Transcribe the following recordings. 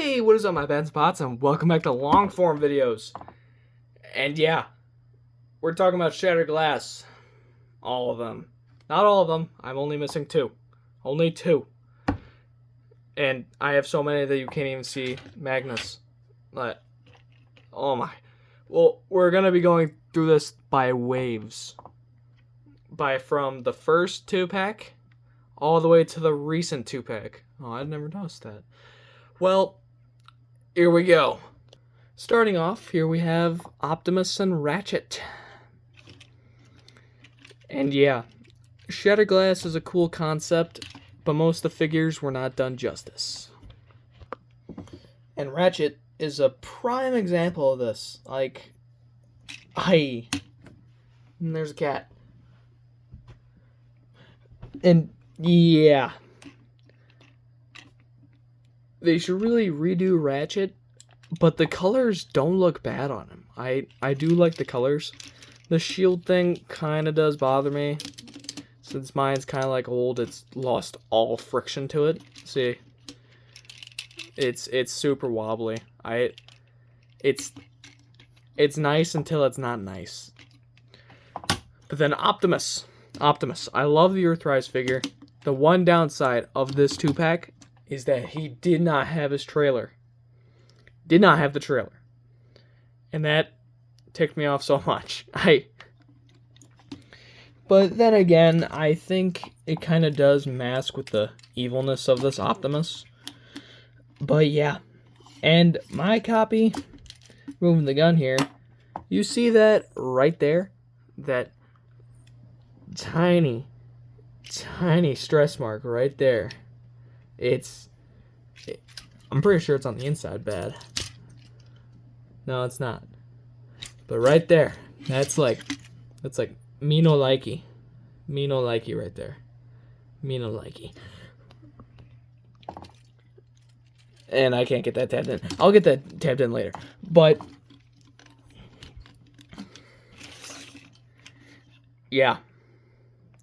Hey, what is up, my bad spots, and welcome back to long form videos. And yeah, we're talking about shattered glass. All of them. Not all of them. I'm only missing two. Only two. And I have so many that you can't even see Magnus. But, oh my. Well, we're going to be going through this by waves. From the first 2-pack all the way to the recent 2-pack. Oh, I'd never noticed that. Well, here we go. Starting off, here we have Optimus and Ratchet. And yeah, Shattered Glass is a cool concept, but most of the figures were not done justice. And Ratchet is a prime example of this. Like, and there's a cat. And yeah, they should really redo Ratchet, but the colors don't look bad on him. I do like the colors. The shield thing kind of does bother me. Since mine's kind of like old, it's lost all friction to it. See? It's super wobbly. It's nice until it's not nice. But then Optimus. I love the Earthrise figure. The one downside of this 2-pack is that he did not have his trailer. Did not have the trailer. And that ticked me off so much. But then again, I think it kind of does mask with the evilness of this Optimus. But yeah. And my copy, moving the gun here, you see that right there? That tiny stress mark right there. I'm pretty sure it's on the inside bad. No, it's not. But right there, that's like me no likey. Me no likey right there. Me no likey. And I can't get that tabbed in. I'll get that tabbed in later. But yeah.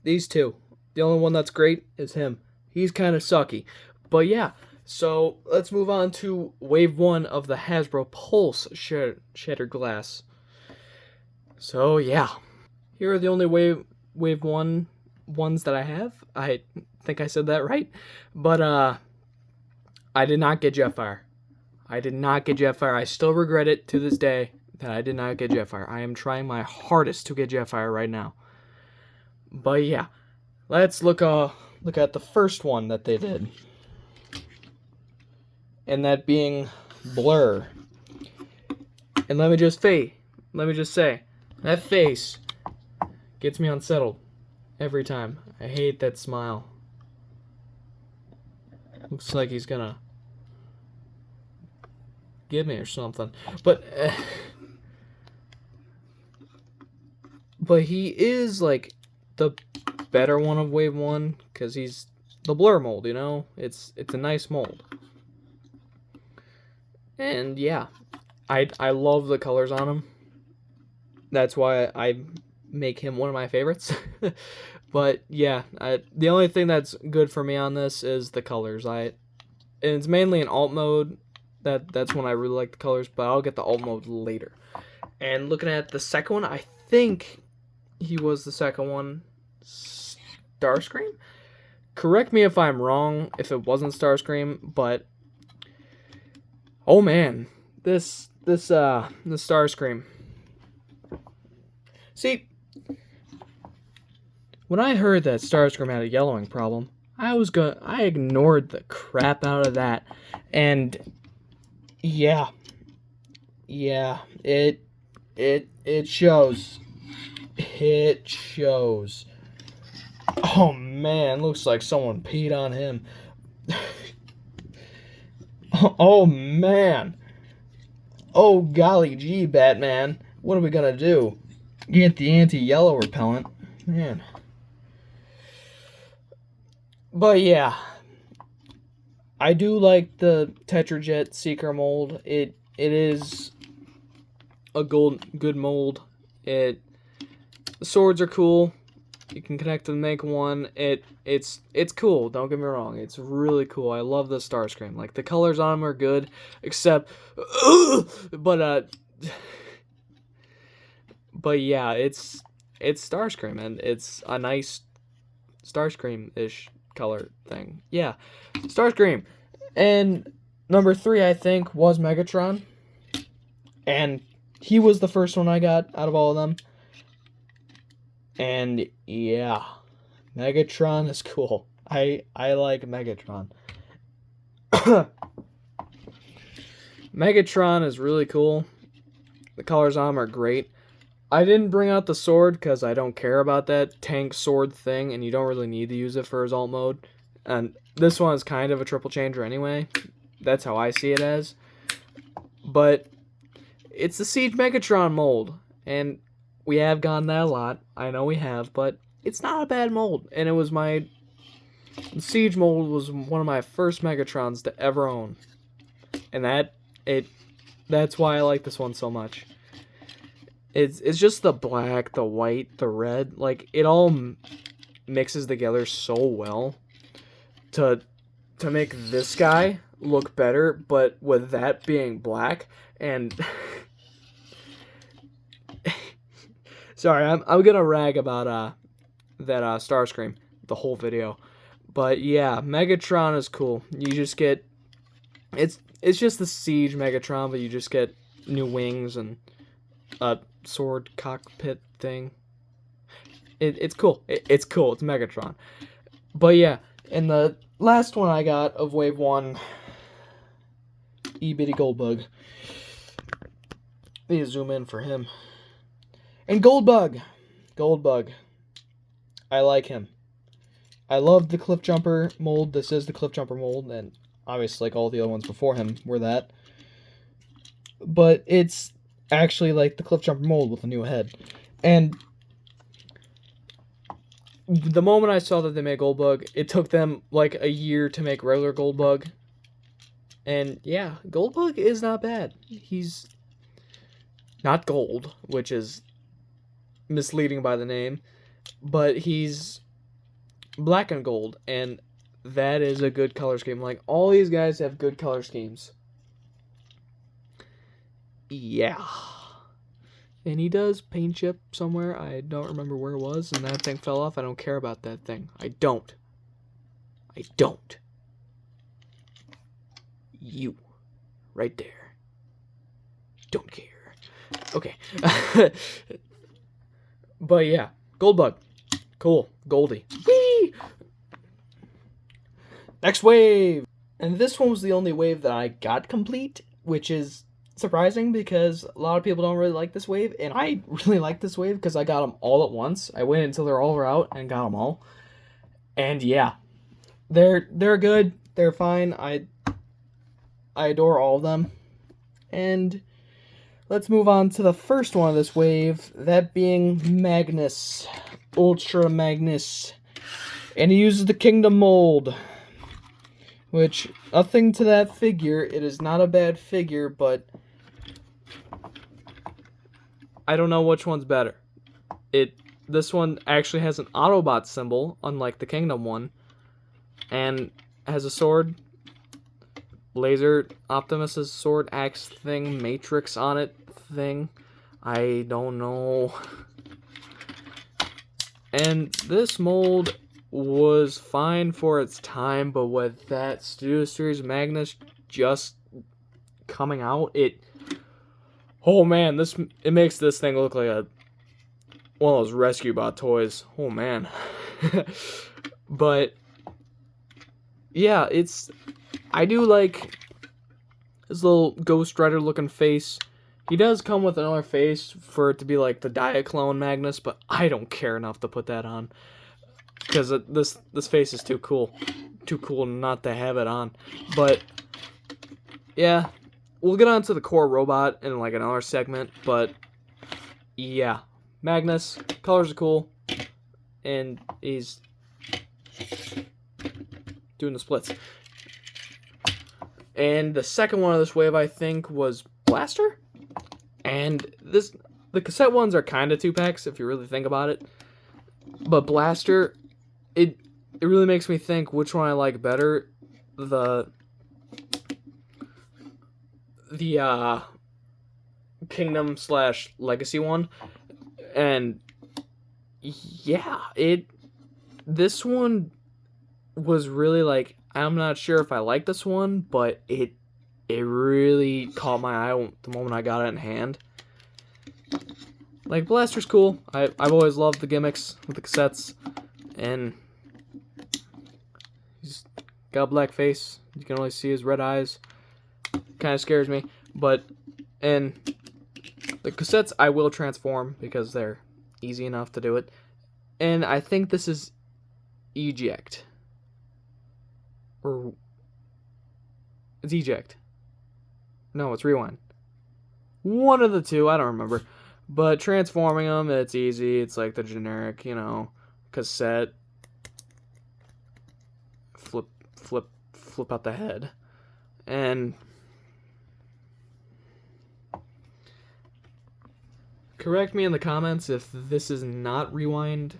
These two. The only one that's great is him. He's kind of sucky. But yeah, so let's move on to Wave 1 of the Hasbro Pulse Shattered Glass. So yeah, here are the only Wave 1 ones that I have. I think I said that right. But I did not get Jetfire. I still regret it to this day that I did not get Jetfire. I am trying my hardest to get Jetfire right now. But yeah, let's look at the first one that they did. And that being Blur. And let me just say, that face gets me unsettled every time. I hate that smile. Looks like he's gonna get me or something. But he is like the better one of Wave 1 because he's the Blur mold, you know? It's a nice mold. And yeah, I love the colors on him. That's why I make him one of my favorites. But yeah, the only thing that's good for me on this is the colors. And it's mainly in alt mode. That's when I really like the colors, but I'll get the alt mode later. And looking at the second one, I think he was the second one, Starscream? Correct me if I'm wrong, if it wasn't Starscream, but oh man, this Starscream. See, when I heard that Starscream had a yellowing problem, I ignored the crap out of that. And yeah, it shows. It shows. Oh man, looks like someone peed on him. Oh man. Oh golly gee, Batman. What are we gonna do? Get the anti-yellow repellent. Man. But yeah. I do like the Tetrajet Seeker mold. It is a good mold. The swords are cool. You can connect to make one. It's cool. Don't get me wrong. It's really cool. I love the Starscream. Like the colors on them are good, except, but yeah, it's Starscream and it's a nice Starscream-ish color thing. Yeah, Starscream. And number 3, I think, was Megatron, and he was the first one I got out of all of them. And yeah, Megatron is cool. I like Megatron. Megatron is really cool. The colors on him are great. I didn't bring out the sword because I don't care about that tank sword thing, and you don't really need to use it for his alt mode. And this one is kind of a triple changer anyway. That's how I see it as. But it's the Siege Megatron mold, and we have gotten that a lot. I know we have, but it's not a bad mold. And it was the Siege mold was one of my first Megatrons to ever own. And that's why I like this one so much. It's just the black, the white, the red. Like, it all mixes together so well to make this guy look better, but with that being black and... Sorry, I'm gonna rag about that Starscream the whole video, but yeah, Megatron is cool. You just get it's just the Siege Megatron, but you just get new wings and a sword cockpit thing. It's cool. It's cool. It's Megatron. But yeah, and the last one I got of Wave 1, Bitty Goldbug. Need to zoom in for him. And Goldbug. I like him. I love the Cliff Jumper mold. This is the Cliff Jumper mold, and obviously, like all the other ones before him were that. But it's actually like the Cliff Jumper mold with a new head. And the moment I saw that they made Goldbug, it took them like a year to make regular Goldbug. And yeah, Goldbug is not bad. He's not gold, which is misleading by the name, but he's black and gold, and that is a good color scheme. Like, all these guys have good color schemes. Yeah. And he does paint chip somewhere. I don't remember where it was, and that thing fell off. I don't care about that thing. I don't. You. Right there. Don't care. Okay. But yeah, Goldbug. Cool. Goldie. Whee! Next wave! And this one was the only wave that I got complete, which is surprising because a lot of people don't really like this wave, and I really like this wave because I got them all at once. I waited until they're all out and got them all. And yeah, they're good. They're fine. I adore all of them. And let's move on to the first one of this wave, that being Magnus. Ultra Magnus. And he uses the Kingdom mold. Which, nothing to that figure. It is not a bad figure, but I don't know which one's better. This one actually has an Autobot symbol, unlike the Kingdom one. And has a sword. Laser Optimus's sword axe thing, matrix on it thing. I don't know. And this mold was fine for its time, but with that Studio Series Magnus just coming out, oh man, it makes this thing look like one of those Rescue Bot toys. Oh man. But yeah, I do like his little Ghost Rider looking face. He does come with another face for it to be like the Diaclone Magnus, but I don't care enough to put that on. Because this face is too cool. Too cool not to have it on. But yeah, we'll get on to the core robot in like another segment. But yeah, Magnus, colors are cool. And he's doing the splits. And the second one of this wave, I think, was Blaster. And the cassette ones are kind of 2-packs, if you really think about it. But Blaster, it really makes me think which one I like better. The Kingdom / Legacy one. And yeah, this one was really like, I'm not sure if I like this one, but it really caught my eye the moment I got it in hand. Like, Blaster's cool. I've always loved the gimmicks with the cassettes, and he's got a black face. You can only see his red eyes. Kind of scares me, and the cassettes I will transform because they're easy enough to do it. And I think this is eject. Or it's eject. No, it's rewind. One of the two, I don't remember. But transforming them, it's easy. It's like the generic, cassette. Flip out the head. And correct me in the comments if this is not rewind.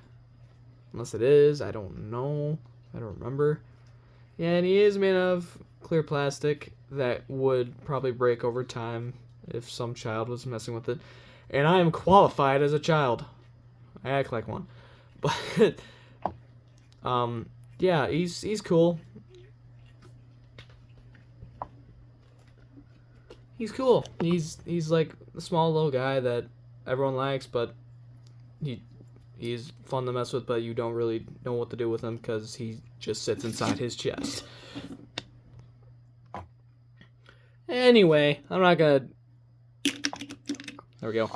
Unless it is, I don't know. I don't remember. Yeah, and he is made of clear plastic that would probably break over time if some child was messing with it. And I am qualified as a child. I act like one. But yeah, he's cool. He's cool. He's like the small little guy that everyone likes, but he's fun to mess with, but you don't really know what to do with him because he just sits inside his chest. Anyway, I'm not gonna... There we go.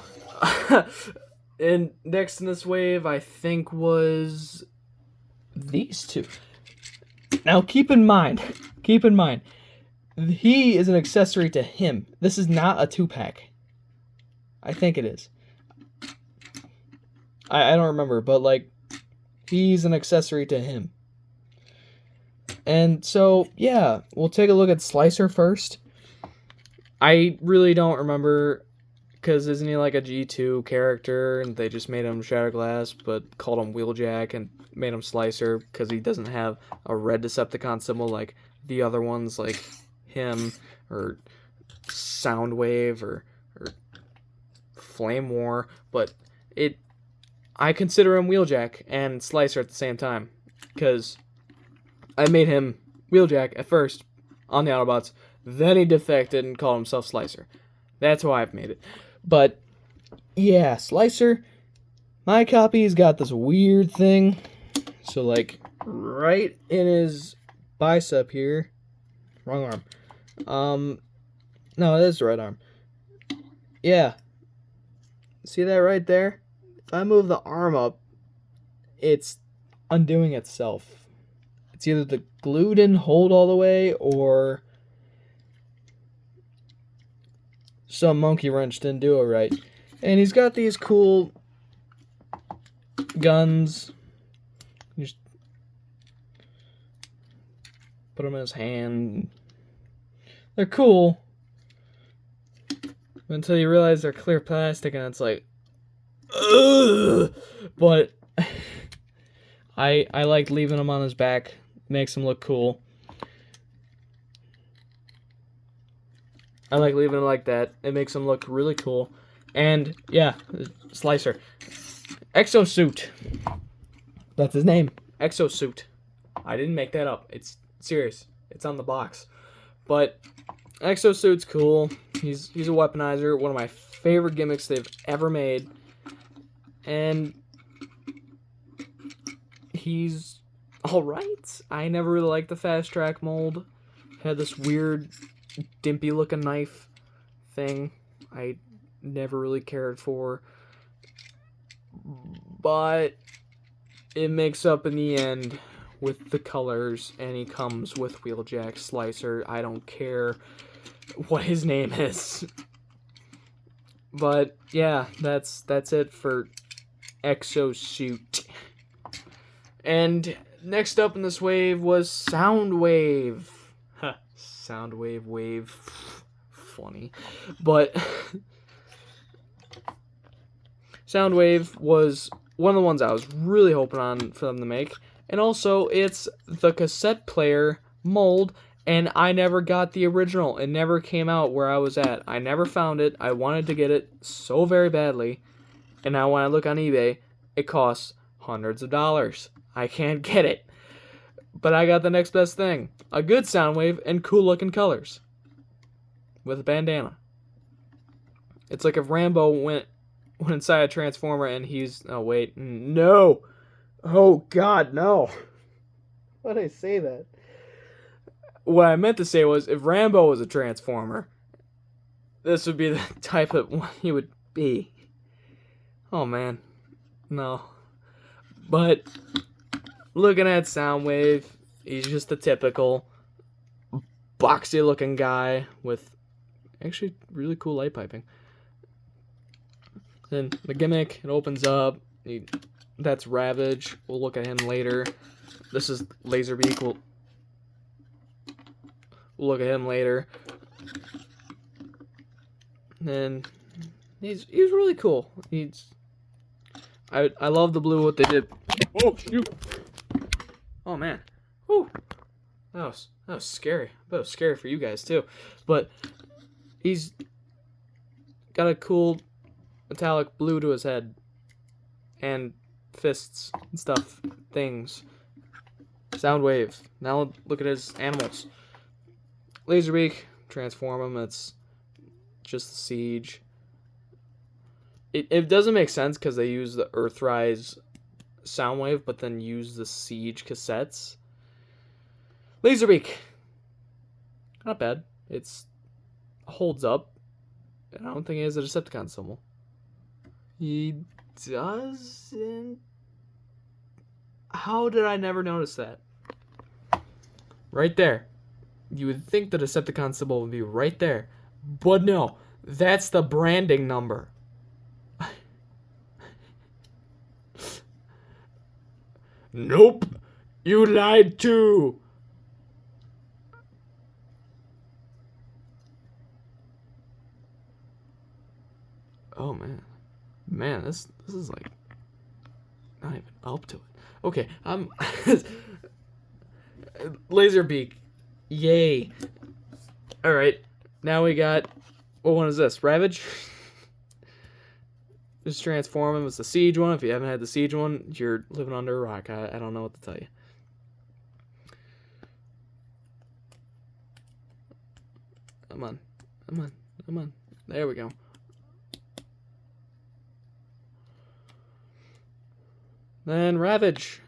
And next in this wave, I think, was these two. Now, keep in mind, he is an accessory to him. This is not a 2-pack. I think it is. I don't remember, but, like, he's an accessory to him. And so, yeah, we'll take a look at Slicer first. I really don't remember, because isn't he like a G2 character, and they just made him Shatterglass, but called him Wheeljack, and made him Slicer, because he doesn't have a red Decepticon symbol like the other ones, like him, or Soundwave, or Flame War, but I consider him Wheeljack and Slicer at the same time, because I made him Wheeljack at first on the Autobots, then he defected and called himself Slicer. That's why I've made it. But, yeah, Slicer, my copy's got this weird thing. So, like, right in his bicep here. Wrong arm. No, it is the right arm. Yeah. See that right there? If I move the arm up, it's undoing itself. It's either the glue didn't hold all the way, or some monkey wrench didn't do it right. And he's got these cool guns. You just put them in his hand. They're cool until you realize they're clear plastic, and it's like, ugh! But I like leaving them on his back. Makes him look cool. I like leaving it like that. It makes him look really cool. And, yeah, Slicer. Exosuit. That's his name. Exosuit. I didn't make that up. It's serious. It's on the box. But Exosuit's cool. He's a weaponizer. One of my favorite gimmicks they've ever made. And he's alright. I never really liked the Fast Track mold. Had this weird dimpy looking knife thing I never really cared for, but it makes up in the end with the colors, and he comes with Wheeljack Slicer. I don't care what his name is. But yeah, that's it for Exosuit. And next up in this wave was Soundwave. Soundwave wave. Funny. But Soundwave was one of the ones I was really hoping on for them to make. And also, it's the cassette player mold, and I never got the original. It never came out where I was at. I never found it. I wanted to get it so very badly. And now when I look on eBay, it costs hundreds of dollars. I can't get it. But I got the next best thing. A good Soundwave and cool looking colors. With a bandana. It's like if Rambo went inside a Transformer and he's... Oh, wait. No! Oh, God, no. Why did I say that? What I meant to say was, if Rambo was a Transformer, this would be the type of one he would be. Oh, man. No. But, looking at Soundwave, he's just a typical boxy-looking guy with actually really cool light piping. Then the gimmick, it opens up. That's Ravage. We'll look at him later. This is Laserbeak. We'll look at him later. And he's really cool. I love the blue, what they did. Oh, shoot. Oh, man. Whew. That was scary. That was scary for you guys, too. But he's got a cool metallic blue to his head. And fists and stuff. Things. Soundwave. Now look at his animals. Laserbeak. Transform him. It's just the Siege. It doesn't make sense because they use the Earthrise Soundwave, but then use the Siege cassettes. Laserbeak. Not bad. It's holds up. I don't think he has a Decepticon symbol. He doesn't. How did I never notice that? Right there. You would think the Decepticon symbol would be right there. But no. That's the branding number. Nope. You lied too. Oh, man. Man, this is like not even up to it. Okay, Laserbeak. Yay. Alright. Now we got, what one is this? Ravage? Just transform him. It's the Siege one. If you haven't had the Siege one, you're living under a rock. I don't know what to tell you. Come on. Come on. Come on. There we go. Then Ravage.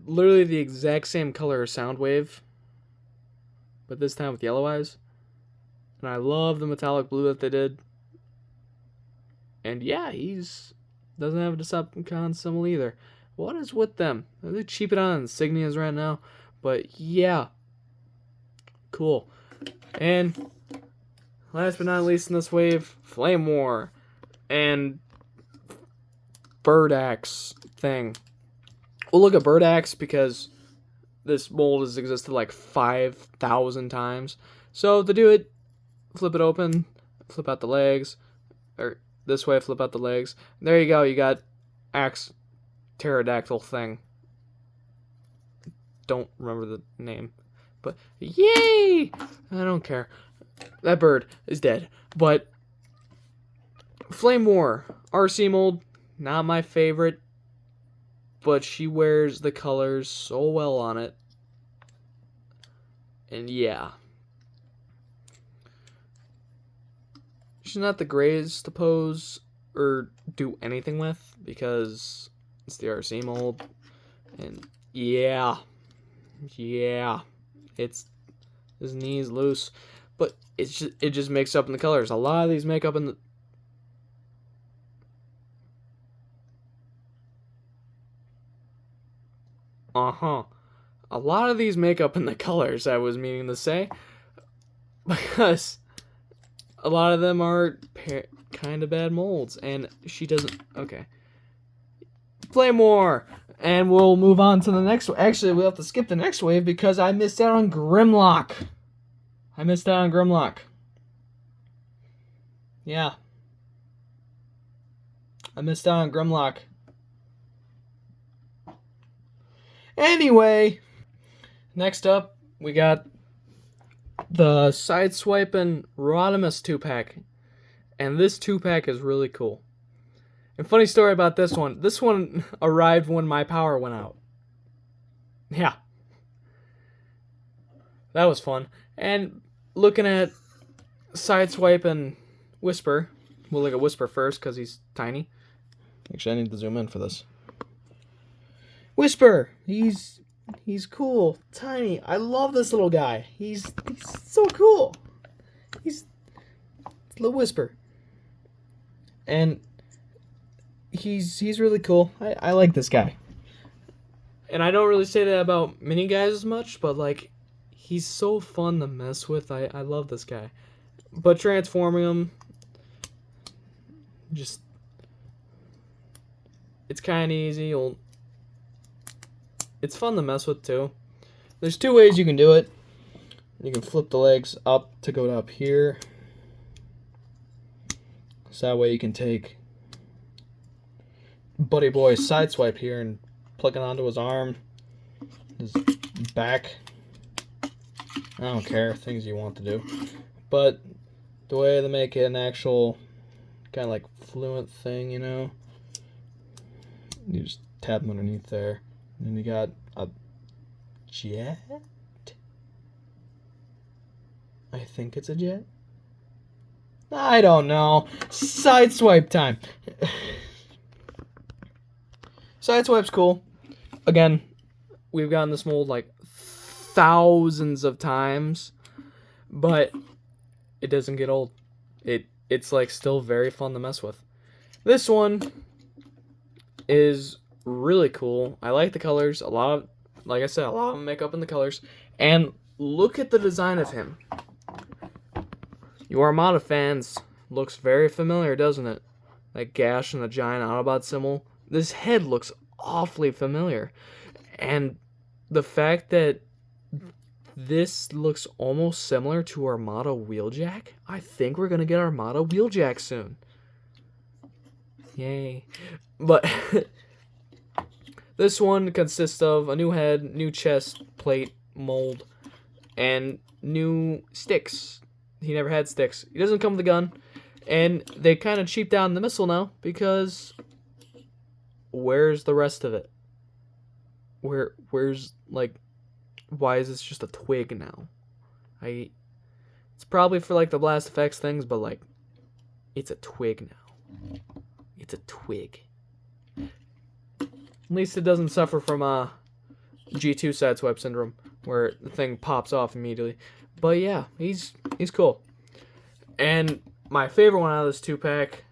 Literally the exact same color as Soundwave, but this time with yellow eyes. And I love the metallic blue that they did. And yeah, doesn't have a Decepticon symbol either. What is with them? They're cheaping on insignias right now. But yeah. Cool. And last but not least in this wave, Flame War. And Bird Axe thing. We'll look at Bird Axe because this mold has existed like 5,000 times. So to do it, flip it open, flip out the legs, or this way, flip out the legs. There you go, you got Axe Pterodactyl thing. Don't remember the name. But, yay! I don't care. That bird is dead. But, Flame War, RC mold, not my favorite. But she wears the colors so well on it. And yeah. She's not the greatest to pose or do anything with because it's the RC mold. And yeah. Yeah. His knee's loose. But it just makes up in the colors. A lot of these make up in the... A lot of these make up in the colors, I was meaning to say. Because a lot of them are kind of bad molds. And she doesn't... Okay. Flame War! And we'll move on to the next one. Actually, we'll have to skip the next wave because I missed out on Grimlock. Yeah. I missed out on Grimlock. Anyway, next up, we got the Sideswiping Rodimus 2-pack. And this 2-pack is really cool. And funny story about this one. This one arrived when my power went out. Yeah. That was fun. And looking at Sideswiping Whisper. We'll look at Whisper first because he's tiny. Actually, I need to zoom in for this. Whisper! He's cool. Tiny. I love this little guy. He's so cool. He's little Whisper. And he's really cool. I like this guy. And I don't really say that about mini guys as much, but like he's so fun to mess with. I love this guy. But transforming him, just it's kind of easy. It's fun to mess with too. There's two ways you can do it. You can flip the legs up to go up here. So that way you can take Buddy Boy's Sideswipe here and plug it onto his arm, his back. I don't care, things you want to do. But the way to make it an actual kind of like fluent thing, you know, you just tap him underneath there. And then you got a jet? I think it's a jet. I don't know. Sideswipe time. Sideswipe's cool. Again, we've gotten this mold like thousands of times, but it doesn't get old. It's like still very fun to mess with. This one is really cool. I like the colors. Like I said, a lot of them make up in the colors. And look at the design of him. You Armada fans, looks very familiar, doesn't it? That gash and the giant Autobot symbol. This head looks awfully familiar. And the fact that this looks almost similar to Armada Wheeljack, I think we're going to get Armada Wheeljack soon. Yay. But this one consists of a new head, new chest plate mold, and new sticks. He never had sticks. He doesn't come with a gun. And they kind of cheap down the missile now because where's the rest of it? Where's like, why is this just a twig now? It's probably for like the blast effects things, but like it's a twig now. It's a twig. At least it doesn't suffer from G2 sideswipe syndrome where the thing pops off immediately. But yeah, he's cool. And my favorite one out of this 2-pack,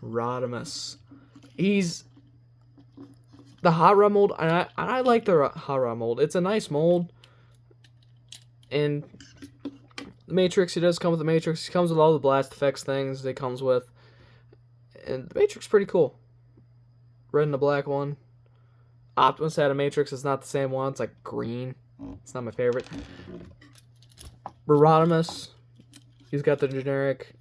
Rodimus. He's the Hot Rod mold, and I like the Hot Rod mold. It's a nice mold. And the Matrix, he does come with the Matrix. He comes with all the blast effects things it comes with. And the Matrix is pretty cool. Red and the black one. Optimus had a Matrix. It's not the same one. It's like green. It's not my favorite. Rodimus, he's got the generic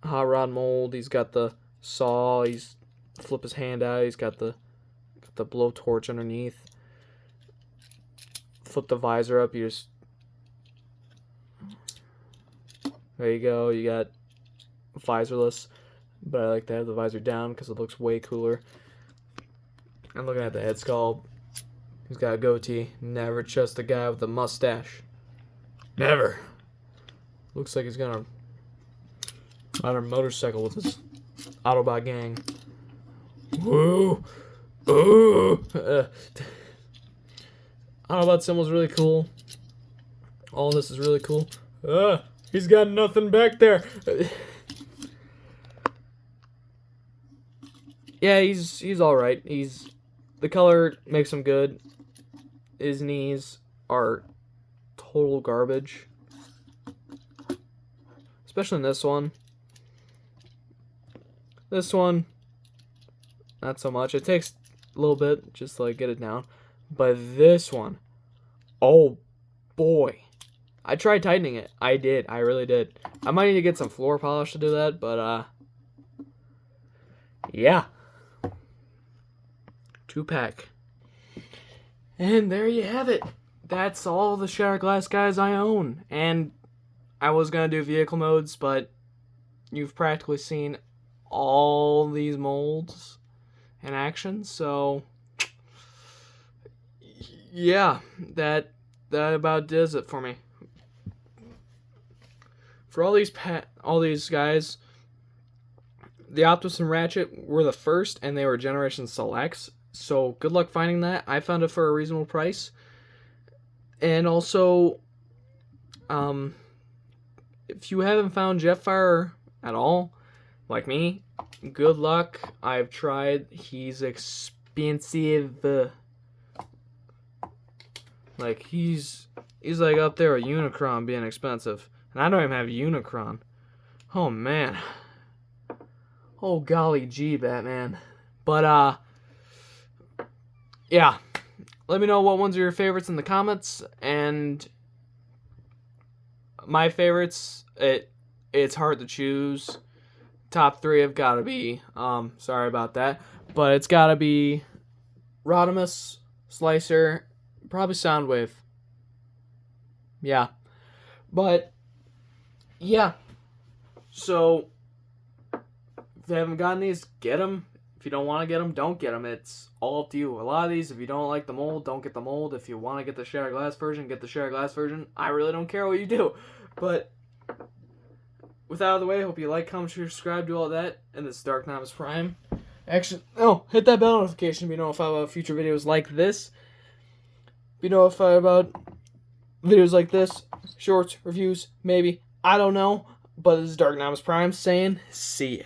Hot Rod mold. He's got the saw. He's flip his hand out. He's got the blowtorch underneath. Flip the visor up. You just there you go. You got visorless, but I like to have the visor down because it looks way cooler. I'm looking at the head sculpt. He's got a goatee. Never trust a guy with a mustache. Never. Looks like he's gonna ride a motorcycle with his Autobot gang. Woo! Ooh! Autobot symbol's really cool. All this is really cool. He's got nothing back there. Yeah, he's all right. The color makes him good. His knees are total garbage, especially in this one. This one, not so much. It takes a little bit just to like get it down, but this one, oh boy, I tried tightening it. I did. I really did. I might need to get some floor polish to do that, but yeah. 2-pack. And there you have it. That's all the Shattered Glass guys I own. And I was going to do vehicle modes, but you've practically seen all these molds in action. So, yeah, that about does it for me. For all these guys, the Optimus and Ratchet were the first, and they were Generation Selects. So good luck finding that. I found it for a reasonable price. And also, if you haven't found Jetfire at all, like me, good luck. I've tried. He's expensive. Like he's like up there with Unicron being expensive, and I don't even have Unicron. Oh man. Oh golly gee, Batman. But yeah. Let me know what ones are your favorites in the comments, and my favorites, it's hard to choose. Top 3 have got to be, sorry about that, but it's got to be Rodimus, Slicer, probably Soundwave. Yeah. But, yeah. So, if you haven't gotten these, get them. If you don't want to get them, don't get them. It's all up to you. A lot of these, if you don't like the mold, don't get the mold. If you want to get the Shattered Glass version, get the Shattered Glass version. I really don't care what you do. But with that out of the way, I hope you like, comment, share, subscribe, do all that. And this is Dark Novice Prime. Actually, hit that bell notification to be notified about future videos like this. Be notified about videos like this. Shorts, reviews, maybe. I don't know. But this is Dark Novice Prime saying, see ya.